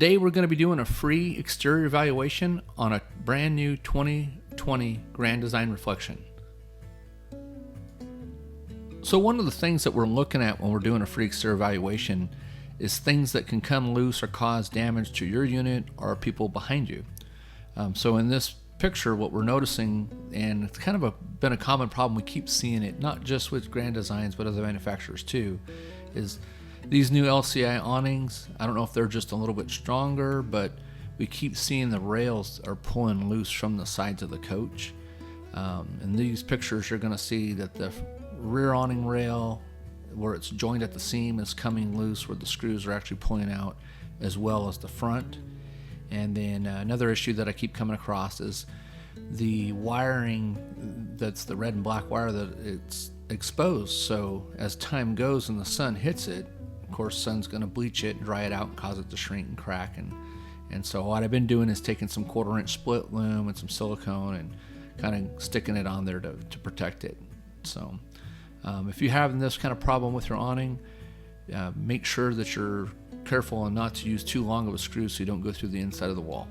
Today we're going to be doing a free exterior evaluation on a brand new 2020 Grand Design Reflection. So one of the things that we're looking at when we're doing a free exterior evaluation is things that can come loose or cause damage to your unit or people behind you. So in this picture, what we're noticing, and it's kind of been a common problem, we keep seeing it, not just with Grand Designs, but other manufacturers too, is these new LCI awnings. I don't know if they're just a little bit stronger, but we keep seeing the rails are pulling loose from the sides of the coach. In these pictures, you're going to see that the rear awning rail, where it's joined at the seam, is coming loose, where the screws are actually pulling out, as well as the front. And then another issue that I keep coming across is the wiring, that's the red and black wire, that it's exposed. So as time goes and the sun hits it, of course, sun's going to bleach it, dry it out, and cause it to shrink and crack. And so what I've been doing is taking some 1/4 inch split loom and some silicone and kind of sticking it on there to protect it. So if you're having this kind of problem with your awning, make sure that you're careful and not to use too long of a screw so you don't go through the inside of the wall.